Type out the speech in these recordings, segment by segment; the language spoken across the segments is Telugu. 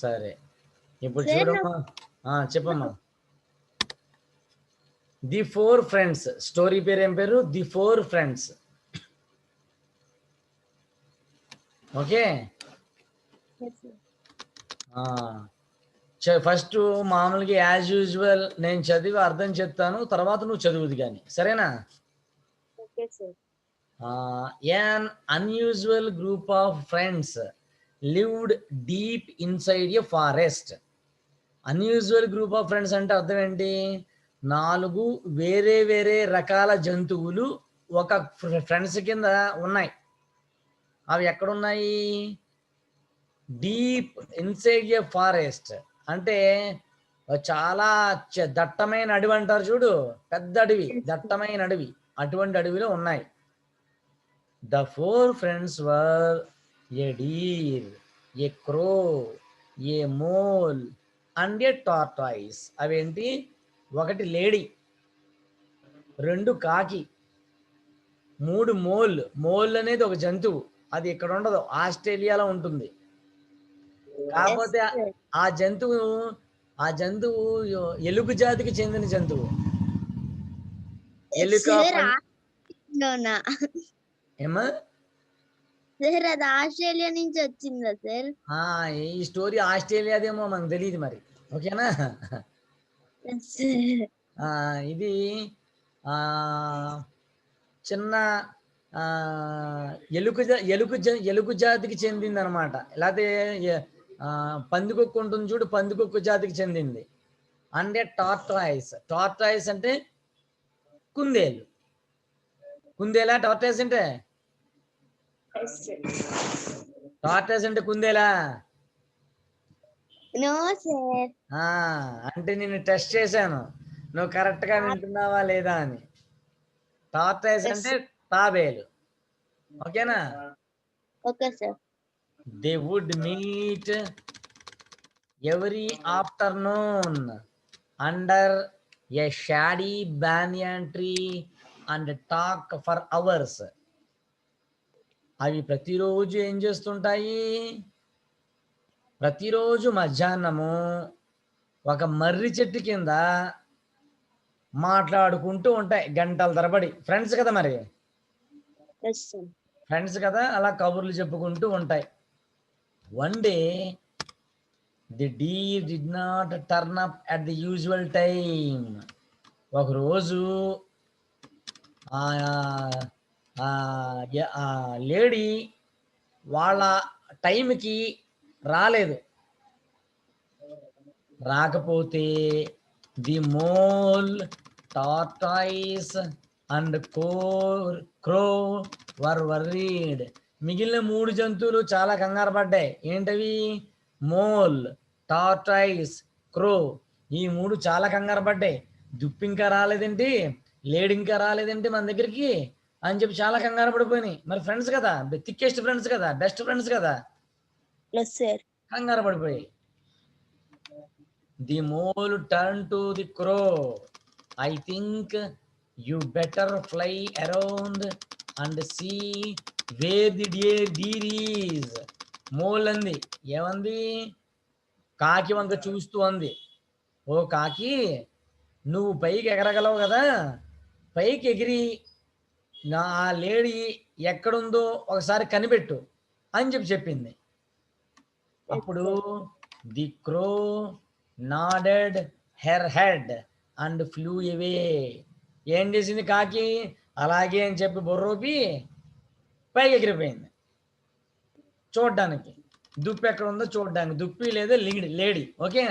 సరే, ఇప్పుడు సార్ చూడమ్మా. చెప్పమ్మా. ది 4 ఫ్రెండ్స్ స్టోరీ పేరు ఏం పేరు? The 4 friends. ఓకే. ఫస్ట్ మామూలుగా యాజ్ యూజువల్ నేను చదివి అర్థం చెప్తాను, తర్వాత నువ్వు చదువుది కానీ, సరేనా? Okay sir. An unusual group of friends lived deep inside a forest. Unusual group of friends అంటే అర్థం ఏంటి? 4 వేరే వేరే రకాల జంతువులు ఒక ఫ్రెండ్స్ కింద ఉన్నాయి. అవి ఎక్కడున్నాయి? డీప్ ఇన్సైడ్ ఎ ఫారెస్ట్ అంటే చాలా దట్టమైన అడవి అంటారు చూడు, పెద్ద అడవి, దట్టమైన అడవి, అటువంటి అడవిలో ఉన్నాయి. The 4 friends were a deer, a crow, a mole and a tortoise. అవేంటి? 1 లేడీ, 2 కాకి, 3 మోల్. మోల్ అనేది ఒక జంతువు, అది ఇక్కడ ఉండదు, ఆస్ట్రేలియాలో ఉంటుంది. కాకపోతే ఆ జంతువు ఎలుగు జాతికి చెందిన జంతువు. ఏమా సార్ అది ఆస్ట్రేలియా నుంచి వచ్చిందా సార్? ఈ స్టోరీ ఆస్ట్రేలియాదేమో మనకు తెలియదు మరి. ఓకేనా? ఇది చిన్న ఎలుగు జాతికి చెందింది అనమాట. లేకపోతే పందికొక్కు ఉంటుంది చూడు, పందికొక్కు జాతికి చెందింది. అంటే టార్టాయిస్. టార్టాయిస్ అంటే కుందేలు. కుందేలా టార్టాయిస్ అంటే? టార్టాయిస్ అంటే కుందేలా? అంటే నేను టెస్ట్ చేశాను, నువ్వు కరెక్ట్ గా వింటున్నావా లేదా అని. టార్టాయిస్ అంటే తాబేలు. ఓకేనా? Okay sir. They would meet every afternoon under a shady banyan tree and talk for hours. అవి ప్రతిరోజు ఏం చేస్తుంటాయి? ప్రతిరోజు మధ్యాహ్నము ఒక మర్రి చెట్టు కింద మాట్లాడుకుంటూ ఉంటాయి గంటల తరబడి. ఫ్రెండ్స్ కదా మరి, ఫ్రెండ్స్ కదా, అలా కబుర్లు చెప్పుకుంటూ ఉంటాయి. One day the deer did not turn up at the usual time. ఒకరోజు లేడీ వాళ్ళ టైంకి రాలేదు. రాకపోతే the mole, tortoise and crow were worried. మిగిలిన 3 జంతువులు చాలా కంగారు పడ్డాయి. ఏంటవి? Mole, tortoise, crow. ఈ 3 చాలా కంగారు పడ్డాయి. దుప్పి ఇంకా రాలేదేంటి, లేడీ ఇంకా రాలేదేంటి మన దగ్గరికి అని చెప్పి చాలా కంగారు పడిపోయినాయి. మరి ఫ్రెండ్స్ కదా, థిక్కెస్ట్ ఫ్రెండ్స్ కదా, బెస్ట్ ఫ్రెండ్స్ కదా, కంగారు పడిపోయాయి. The mole turn to the crow, I think you better fly around and see where the deer is. Mole అంది. ఏమంది? కాకి వంక చూస్తూ అంది, ఓ కాకి, నువ్వు పైకి ఎగరగలవు కదా, పైకి ఎగిరి నా లేడీ ఎక్కడుందో ఒకసారి కనిపెట్టు అని చెప్పింది. అప్పుడు the crow nodded her head and flew away. ఏం చేసింది కాకి? అలాగే అని చెప్పి బొర్రోపి పైకి ఎగిరిపోయింది చూడ్డానికి. దుప్పి ఎక్కడ ఉందో చూడ్డానికి. దుప్పి లేదా లేడీ. Okay.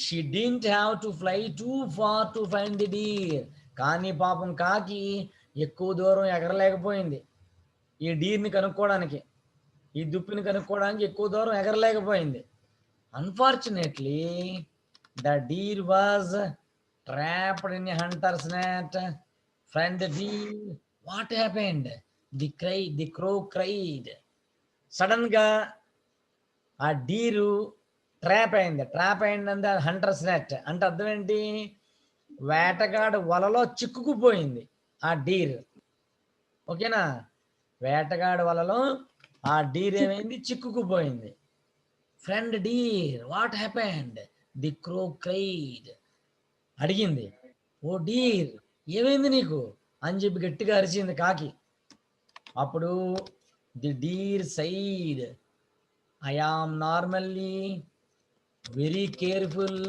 She didn't have to fly too far to find the deer. కానీ పాపం కాకి ఎక్కువ దూరం ఎగరలేకపోయింది. ఈ డీర్ని కనుక్కోవడానికి, ఈ దుప్పిని కనుక్కోవడానికి ఎక్కువ దూరం ఎగరలేకపోయింది. Unfortunately the deer was trapped in a hunter's net. Friend deer, what happened? The crow cried. Sudden గా ఆ డీరు ట్రాప్ అయింది. ట్రాప్ అయిందంటే హంటర్స్ నెట్ అంటే అర్థం ఏంటి? వేటగాడు వలలో చిక్కుకుపోయింది ఆ డీర్. ఓకేనా? వేటగాడు వలలో ఆ డీర్ ఏమైంది? చిక్కుకుపోయింది. Friend deer what happened, the crow cried. అడిగింది, ఓ డీర్ ఏమైంది నీకు అని చెప్పి గట్టిగా అరిచింది కాకి. అప్పుడు the deer said, I am normally very careful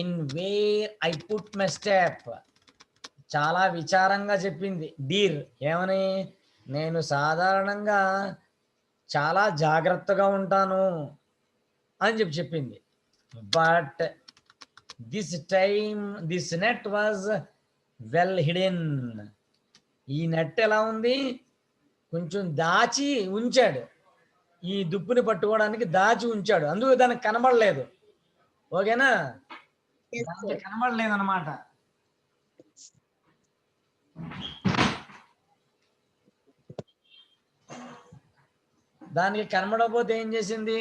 in where I put my step. చాలా విచారంగా చెప్పింది డీర్. ఏమని? నేను సాధారణంగా చాలా జాగ్రత్తగా ఉంటాను అని చెప్పింది. But this time this net was well hidden. ఈ నెట్ ఎలా ఉంది? కొంచెం దాచి ఉంచాడు, ఈ దుప్పుని పట్టుకోవడానికి దాచి ఉంచాడు, అందుకు దానికి కనబడలేదు. ఓకేనా? Yes, దానికి sir. కనబడలేదు అనమాట. దానికి కనబడకపోతే ఏం చేసింది?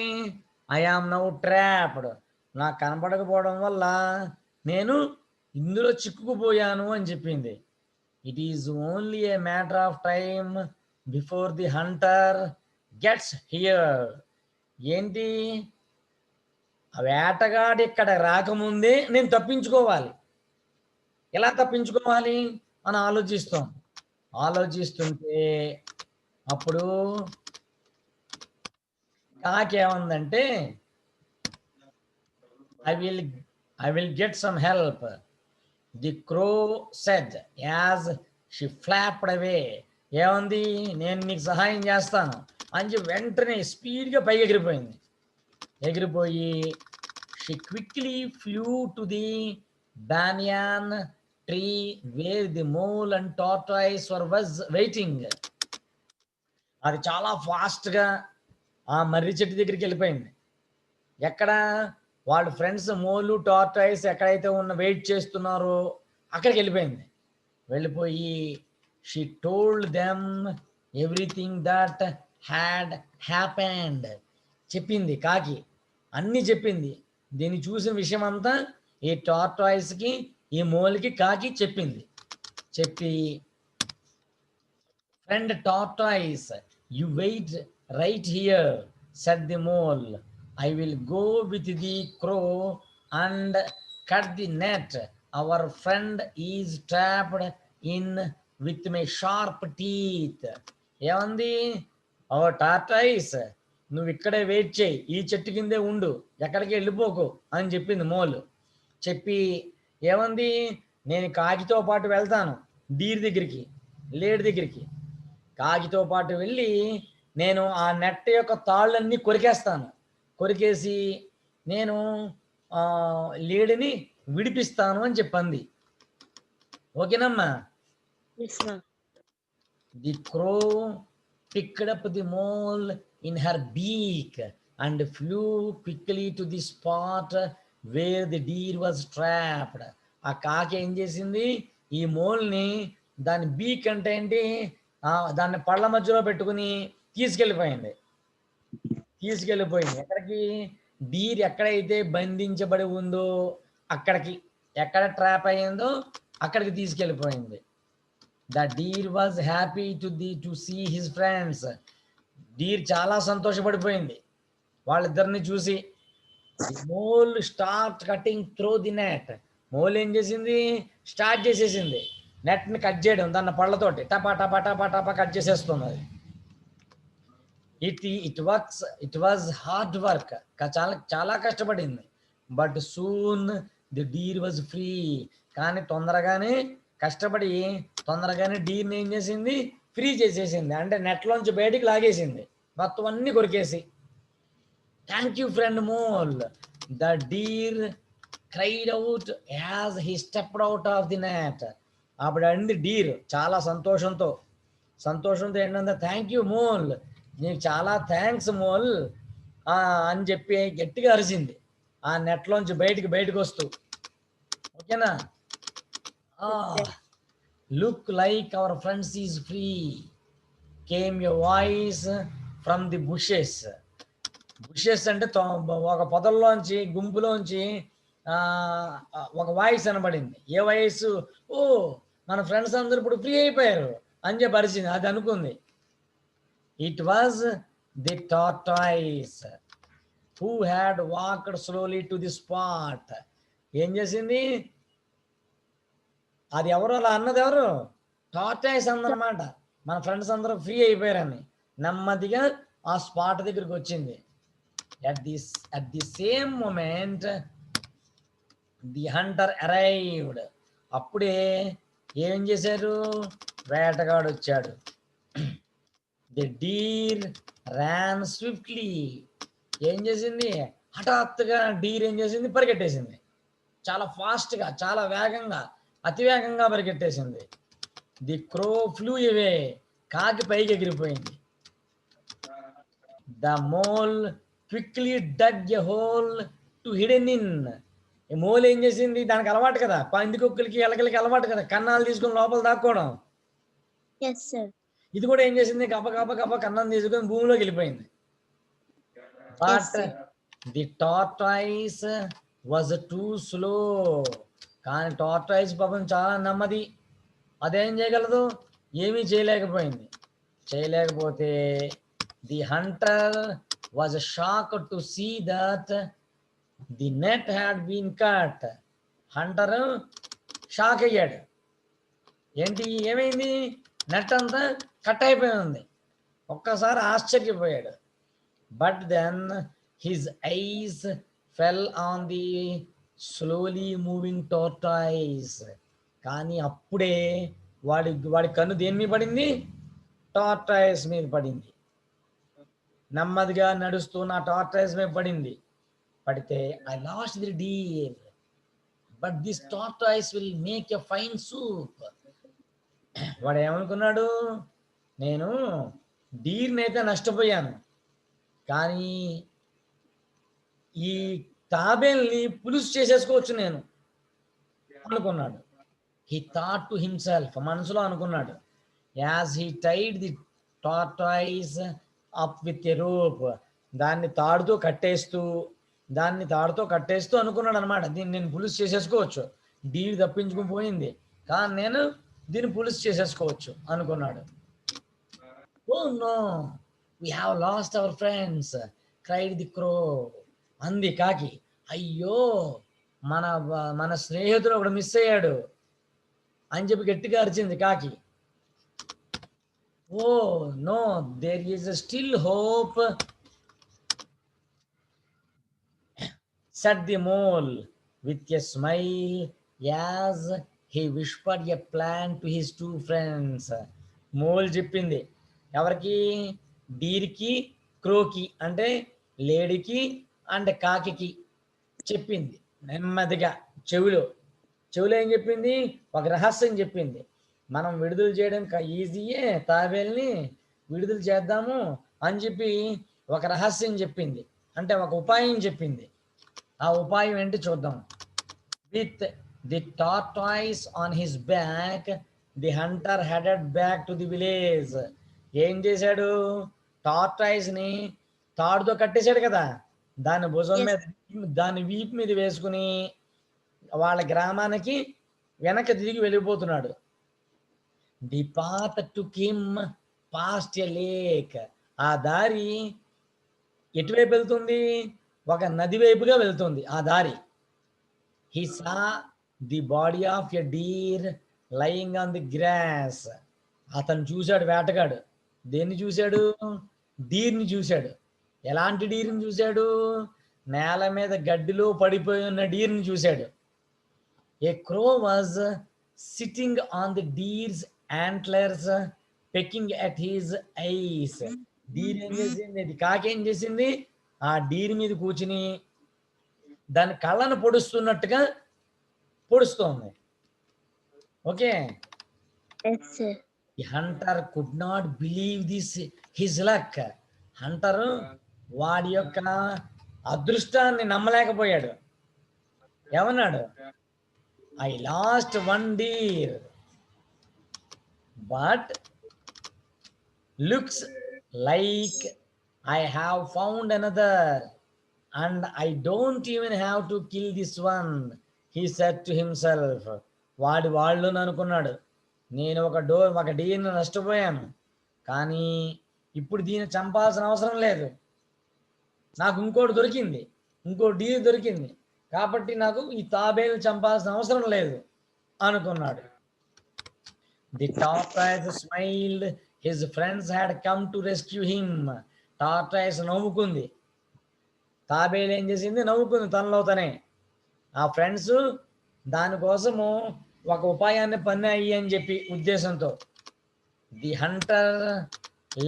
I am now trapped. నాకు కనబడకపోవడం వల్ల నేను ఇందులో చిక్కుకుపోయాను అని చెప్పింది. It is only a matter of time before the hunter gets here. ఏంటి? ఆ వేటగాడు ఇక్కడ రాకముందే నేను తప్పించుకోవాలి. ఎలా తప్పించుకోవాలి అని ఆలోచిస్తుంటే అప్పుడు కాకేముందంటే, I will get some help, the crow said as she flapped away. ఏముంది? నేను నీకు సహాయం చేస్తాను అని చెప్పి వెంటనే స్పీడ్గా పైకి ఎగిరిపోయి she quickly flew to the banyan tree where the mole and tortoise was waiting. అది చాలా ఫాస్ట్గా ఆ మర్రి చెట్టు దగ్గరికి వెళ్ళిపోయింది. ఎక్కడ? వాళ్ళ ఫ్రెండ్స్ మోలు టార్టాయిస్ ఎక్కడైతే వెయిట్ చేస్తున్నారో అక్కడికి వెళ్ళిపోయింది. వెళ్ళిపోయి she told them everything that had happened. చెప్పింది కాకి, అన్నీ చెప్పింది. దీన్ని చూసిన విషయం అంతా ఈ టార్టాయిస్కి, ఈ మోల్కి కాకి చెప్పింది. చెప్పి, friend tortoise, you wait right here said the mole. I will go with the crow and cut the net. Our friend is trapped in with my sharp teeth. ఏమంది? ఓ టార్టాయిస్, నువ్వు ఇక్కడే వెయిట్ చేయి, ఈ చెట్టు కిందే ఉండు, ఎక్కడికి వెళ్ళిపోకు అని చెప్పింది మోల్. చెప్పి ఏమంది? నేను కాకితో పాటు వెళ్తాను డీర్ దగ్గరికి, లేడి దగ్గరికి. కాకితో పాటు వెళ్ళి నేను ఆ నెట్ యొక్క తాళ్ళన్నీ కొరికేసి నేను లేడిని విడిపిస్తాను అని చెప్పింది. ఓకేనమ్మా? Yes, sir. The crow picked up the mole in her beak and flew quickly to the spot where the deer was trapped. ఆ కాకి ఏం చేసింది? ఈ మోల్ని దాని బీక్ అంటే ఏంటి, దాన్ని పళ్ళ మధ్యలో పెట్టుకుని తీసుకెళ్ళిపోయింది. ఎక్కడికి? డీర్ ఎక్కడైతే బంధించబడి ఉందో అక్కడికి, ఎక్కడ ట్రాప్ అయ్యిందో అక్కడికి తీసుకెళ్ళిపోయింది. The deer was happy to see his friends. Deer చాలా సంతోషపడిపోయింది వాళ్ళిద్దరిని చూసి. Mole start cutting through the net. Mole ఏం చేసింది? స్టార్ట్ చేసేసింది నెట్ని కట్ చేయడం, దాన్ని పళ్ళతోటి టపా టపా టపా టపా కట్ చేసేస్తుంది అది. It was hard work. చాలా కష్టపడింది. But soon the deer was free. కానీ తొందరగానే డీర్ని ఏం చేసింది? ఫ్రీ చేసేసింది. అంటే నెట్లోంచి బయటికి లాగేసింది మొత్తం అన్ని కొరికేసి. Thank you friend mole, the deer cried out as he stepped out of the net. అప్పుడు అంది డీర్ చాలా సంతోషంతో ఏంటంటే, థ్యాంక్ యూ మోల్, నీకు చాలా థ్యాంక్స్ మోల్ అని చెప్పి గట్టిగా అరిచింది ఆ నెట్లోంచి బయటకు వస్తూ. ఓకేనా? Look like our friends is free came a voice from the bushes. Bushes అంటే ఒక పొదల్లోంచి, గుంపులోంచి ఒక వాయిస్ అనబడింది. ఏ వాయిస్? ఓ, మన ఫ్రెండ్స్ అందరూ ఇప్పుడు ఫ్రీ అయిపోయారు అని చెప్పి అరిచింది. అది అనుకుంది. It was the tortoise. who had walked slowly to the spot. ఏం చేసింది? అది ఎవరు అలా అన్నది? ఎవరు? టార్టాయిస్ అందనమాట. మన ఫ్రెండ్స్ అందరూ ఫ్రీ అయిపోయారని నెమ్మదిగా ఆ స్పాట్ దగ్గరికి వచ్చింది. at the same moment the hunter arrived. అప్పుడే ఏం చేశారు? వేటగాడు వచ్చాడు. the deer ran swiftly. ఏం చేసింది? హఠాత్తుగా డీర్ ఏం చేసింది? పరిగెట్టేసింది. చాలా ఫాస్ట్గా, చాలా వేగంగా, అతివేగంగా పరిగెట్టేసింది. ది క్రో ఫ్లూ అవే. కాకి పైకి ఎగిరిపోయింది. The mole quickly dug a hole to hidden in. ఈ మోల్ ఏం చేసింది? దానికి అలవాటు కదా, పందికొక్కులకి ఎలకలకి అలవాటు కదా కన్నాలు తీసుకుని లోపల దాక్కోవడం. ఇది కూడా ఏం చేసింది? గబ కన్నం తీసుకొని భూమిలోకి వెళ్ళిపోయింది. But the tortoise was too slow. కానీ టార్టాయిస్ పాపం చాలా నెమ్మది. అదేం చేయగలదు? ఏమీ చేయలేకపోయింది. చేయలేకపోతే the hunter was shocked to see that the net had been cut. Hunter shock అయ్యాడు. ఏంటి ఏమైంది? నెట్ అంతా కట్ అయిపోయి ఉంది. ఒక్కసారి ఆశ్చర్యపోయాడు. But then his eyes fell on the slowly moving tortoise. కానీ అప్పుడే వాడి కన్ను దేని మీద పడింది? టార్టాయిస్ మీద పడింది. నెమ్మదిగా నడుస్తున్న టార్టాయిస్ మీద పడింది. పడితే I lost the deer but this tortoise will make a fine soup. వాడు ఏమనుకున్నాడు? నేను డీర్ని అయితే నష్టపోయాను, కానీ ఈ తాబేల్ని పులుసు చేసేసుకోవచ్చు నేను అనుకున్నాడు. He thought to himself. మనసులో అనుకున్నాడు. As he tied the tortoise up with a rope. దాన్ని తాడుతో కట్టేస్తూ అనుకున్నాడు అనమాట. దీన్ని నేను పులుసు చేసేసుకోవచ్చు. డీర్ తప్పించుకుని పోయింది, కానీ నేను దీన్ని పులుసు చేసేసుకోవచ్చు అనుకున్నాడు. Oh no, we have lost our friends cried the crow. అంది కాకి. అయ్యో, మన స్నేహితుడు ఒకడు మిస్ అయ్యాడు అని చెప్పి గట్టిగా అరిచింది కాకి. Oh no, there is still hope said the mole with a smile as he whispered a plan to his two friends. Mole చెప్పింది ఎవరికి? డీర్కి, క్రోకి అంటే లేడీకి అండ్ కాకి చెప్పింది నెమ్మదిగా. చెవిలో ఏం చెప్పింది? ఒక రహస్యం చెప్పింది. మనం విడుదల చేయడం ఈజీయే, తాబేల్ని విడుదల చేద్దాము అని చెప్పి ఒక రహస్యం చెప్పింది. అంటే ఒక ఉపాయం చెప్పింది. ఆ ఉపాయం ఏంటి చూద్దాం. With the tortoise on his back the Hunter headed back to the village. ఏం చేశాడు? టార్టాయిస్ని తాడుతో కట్టేశాడు కదా, దాని భుజం మీద, దాని వీపు మీద వేసుకుని వాళ్ళ గ్రామానికి వెనక్కి తిరిగి వెళ్ళిపోతున్నాడు. The path took him past a lake. ఆ దారి ఎటువైపు వెళ్తుంది? ఒక నది వైపుగా వెళ్తుంది ఆ దారి. He saw the body of a deer lying on the grass. అతను చూశాడు, వేటగాడు. దేన్ని చూశాడు? డీర్ని చూశాడు. ఎలాంటి డీర్ని చూశాడు? నేల మీద గడ్డిలో పడిపోయి ఉన్న డీర్ని చూశాడు. A crow was sitting on the deer's antlers pecking at his eyes. Deer ఏం చేసింది? కాకి ఏం చేసింది? ఆ డీర్ మీద కూర్చుని దాని కళ్ళను పొడుస్తున్నట్టుగా పొడుస్తోంది. Okay. Hunter could not believe this his luck. Hunter వాడి యొక్క అదృష్టాన్ని నమ్మలేకపోయాడు. ఏమన్నాడు? I lost one deer but looks like I have found another and I don't even have to kill this one, he said to himself. వాళ్ళు అనుకున్నాడు, నేను ఒక డీర్ని నష్టపోయాను, కానీ ఇప్పుడు దీన్ని చంపాల్సిన అవసరం లేదు. నాకు ఇంకోటి దొరికింది, ఇంకో డీర్ దొరికింది, కాబట్టి నాకు ఈ తాబేలు చంపాల్సిన అవసరం లేదు అనుకున్నాడు. The tortoise smiled, his friends had come to rescue him. Tortoise నవ్వుకుంది, తాబేలు ఏం చేసింది, నవ్వుకుంది తనలో తనే. ఆ ఫ్రెండ్స్ దానికోసము ఒక ఉపాయాన్ని పన్నాయి అని చెప్పి ఉద్దేశంతో. The hunter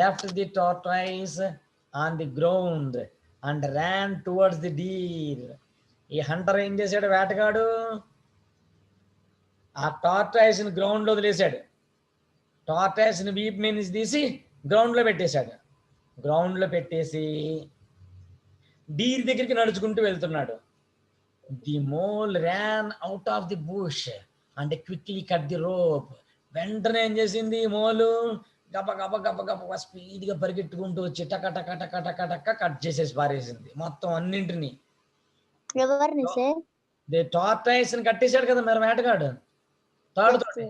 left the tortoise on the ground and ran towards the deer. ఈ హంటర్ ఏం చేశాడు, వేటగాడు ఆ టార్టాయిస్ని గ్రౌండ్లో వదిలేశాడు. టార్టాయిస్ని వీపు మీద నుంచి తీసి గ్రౌండ్లో పెట్టేశాడు. గ్రౌండ్లో పెట్టేసి డీర్ దగ్గరికి నడుచుకుంటూ వెళ్తున్నాడు. The mole ran out of the bush and quickly cut the rope. వెంటనే ఏం చేసింది మోలు, గబ గబ గబ గబ స్పీడ్గా పరిగెట్టుకుంటూ వచ్చి టక టక టక టక టక కట్ చేసేసి పారేసింది మొత్తం అన్నింటినీ. ఎవరిని సార్? టార్టాయిస్ ని కట్టేశాడు కదా మరి వేటగాడు తాడుతోటి,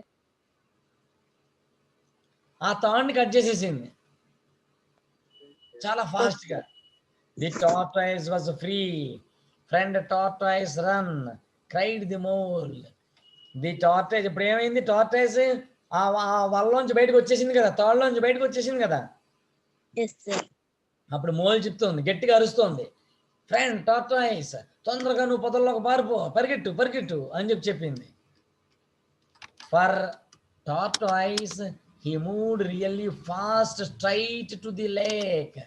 ఆ తాడుని కట్ చేసేసింది చాలా ఫాస్ట్ గా. The tortoise was free, friend tortoise run, cried the mole. The tortoise ఇప్పుడు ఏమైంది, టార్టాయిస్ ఆ వలలోంచి బయటకు వచ్చేసింది కదా, తాడులోంచి బయటకు వచ్చేసింది కదా. అప్పుడు మోల్ చెప్తోంది, గట్టిగా అరుస్తోంది, ఫ్రెండ్ టార్టాయిస్ తొందరగా నువ్వు పొదల్లోకి పారిపో, పరిగెట్టు పరిగెట్టు అని చెప్పింది. For tortoise he moved really fast straight to the lake.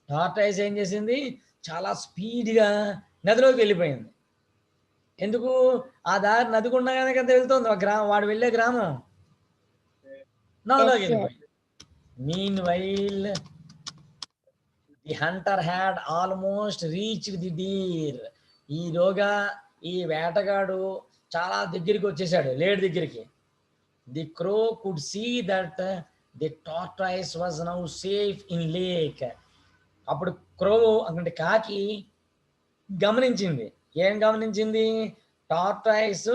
Tortoise ఏం చేసింది, చాలా స్పీడ్గా నదిలోకి వెళ్ళిపోయింది. ఎందుకు, ఆ దారి నది గుండగానే కదా వెళ్తుంది వాడు వెళ్ళే గ్రామం, నదిలోకి వెళ్ళిపోయింది. Meanwhile the hunter had almost reached the deer. ఈలోగా ఈ వేటగాడు చాలా దగ్గరికి వచ్చేసాడు, లేడి దగ్గరికి. The crow could see that the tortoise was now safe in lake. అప్పుడు క్రో అంటే కాకి గమనించింది, ఏం గమనించింది, టార్టాయిస్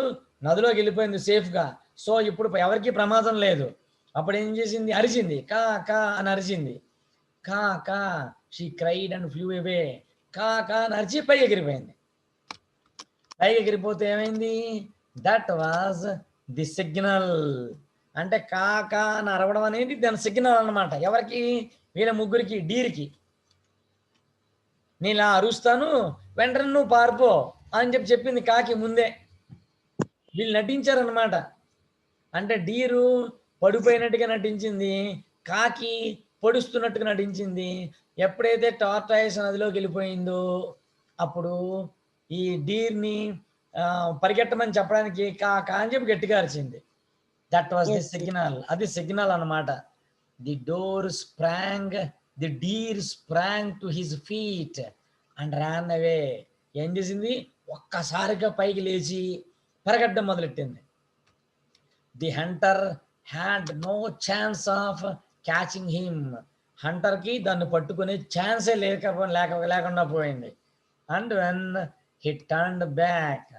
నదిలోకి వెళ్ళిపోయింది సేఫ్గా, సో ఇప్పుడు ఎవరికి ప్రమాదం లేదు. అప్పుడు ఏం చేసింది, అరిచింది, కా కా అని అరిచింది. కా కా షీ క్రైడ్ అండ్ ఫ్లూ అవే. కా కా అని అరిచి పైకి ఎగిరిపోయింది. పైకి ఎగిరిపోతే ఏమైంది, దట్ వాజ్ ది సిగ్నల్. అంటే కా కా అని అరవడం అనేది దాని సిగ్నల్ అన్నమాట. ఎవరికి, వీళ్ళ ముగ్గురికి, డీర్కి. నేను ఇలా అరుస్తాను, వెంటనే నువ్వు పారిపో అని చెప్పింది కాకి ముందే. వీళ్ళు నటించారనమాట. అంటే డీరు పడిపోయినట్టుగా నటించింది, కాకి పొడుస్తున్నట్టుగా నటించింది. ఎప్పుడైతే టార్టాయిస్ నదిలోకి వెళ్ళిపోయిందో అప్పుడు ఈ డీర్ని పరిగెట్టమని చెప్పడానికి కా అని చెప్పి గట్టిగా అరిచింది. That was the signal. అది సిగ్నల్ అన్నమాట. The door sprang, the deer sprang to his feet and ran away. ఏం చేసింది, ఒక్కసారిగా పైకి లేచి పరిగెట్టడం మొదలెట్టింది. The hunter had no chance of catching him. హంటర్కి దాన్ని పట్టుకునే ఛాన్సే లేకుండా పోయింది. And when he turned back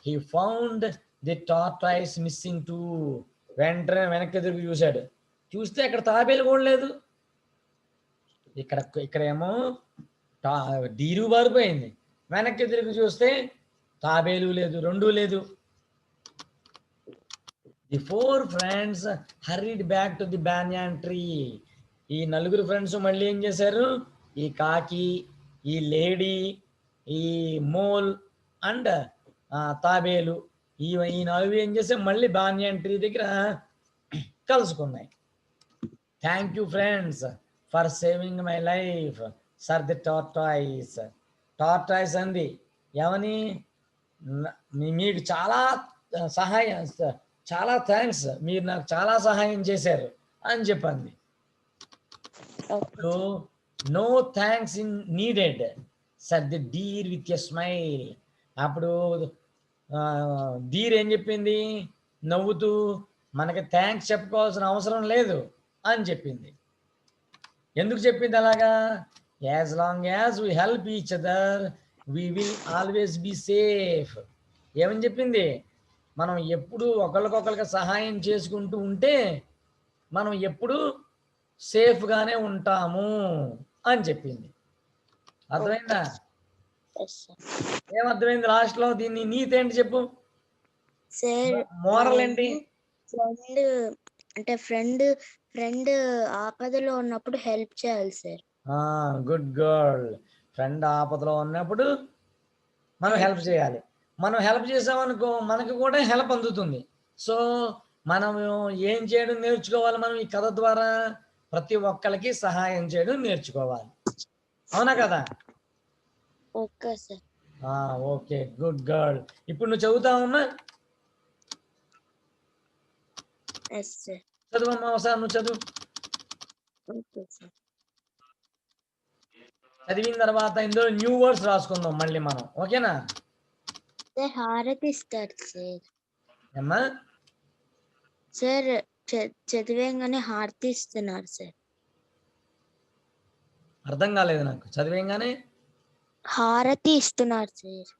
he found the tortoise missing too. వెంటనే వెనక్కి తిరిగి చూశాడు, చూస్తే అక్కడ తాబేలు కూడా లేదు. ఇక్కడేమో డీరు బారిపోయింది, వెనక్కి తిరిగి చూస్తే తాబేలు లేదు, రెండూ లేదు. The four friends hurried back to the banyan tree. ఈ నలుగురు ఫ్రెండ్స్ మళ్ళీ ఏం చేశారు, ఈ కాకి, ఈ లేడీ, ఈ మోల్ అండ్ తాబేలు, ఈ నలుగురు ఏం చేస్తే మళ్ళీ బానియాన్ ట్రీ దగ్గర కలుసుకున్నాయి. Thank you friends for saving my life sir the tortoise. Tortoise అంది, ఏమని, మీకు చాలా సహాయం, చాలా థ్యాంక్స్, మీరు నాకు చాలా సహాయం చేశారు అని చెప్పింది. No thanks in needed sir the deer with a smile. అప్పుడు డీర్ ఏం చెప్పింది నవ్వుతూ, మనకి థ్యాంక్స్ చెప్పుకోవాల్సిన అవసరం లేదు అని చెప్పింది. ఎందుకు చెప్పింది అలాగా, as long as we help each other we will always be safe. ఏమని చెప్పింది, మనం ఎప్పుడు ఒకరికొకరికి సహాయం చేసుకుంటూ ఉంటే మనం ఎప్పుడు సేఫ్గానే ఉంటాము అని చెప్పింది. అర్థమైందా? Yes sir. ఏమర్థమైంది లాస్ట్ లో? దీన్ని నీతి ఏంటి చెప్పు, సార్ మోరల్ ఏంటి? ఫ్రెండ్ అంటే ఫ్రెండ్ ఆపదలో ఉన్నప్పుడు హెల్ప్ చేయాలి సార్. Good girl. ఫ్రెండ్ ఆపదలో ఉన్నప్పుడు మనం హెల్ప్ చేయాలి. మనం హెల్ప్ చేసామనుకో మనకి కూడా హెల్ప్ అందుతుంది. సో మనం ఏం చేయడం నేర్చుకోవాలి? మనం ఈ కథ ద్వారా ప్రతి ఒక్కరికి సహాయం చేయడం నేర్చుకోవాలి. అవునా కదా? Okay sir. Okay, good girl. ఇప్పుడు నువ్వు చదువుతావమ్మా? Yes sir. చదువమ్మా ఒకసారి, నువ్వు చదువు. Okay sir. చదివిన తర్వాత ఇందులో న్యూ వర్డ్స్ రాసుకుందాం మళ్ళీ మనం, ఓకేనా? సార్ హారతి ఇస్తారు సార్. అమ్మా సార్ చదివేగానే హారతి ఇస్తున్నారు సార్. అర్థం కాలేదు నాకు. చదివేగానే హారతి ఇస్తున్నారు సార్.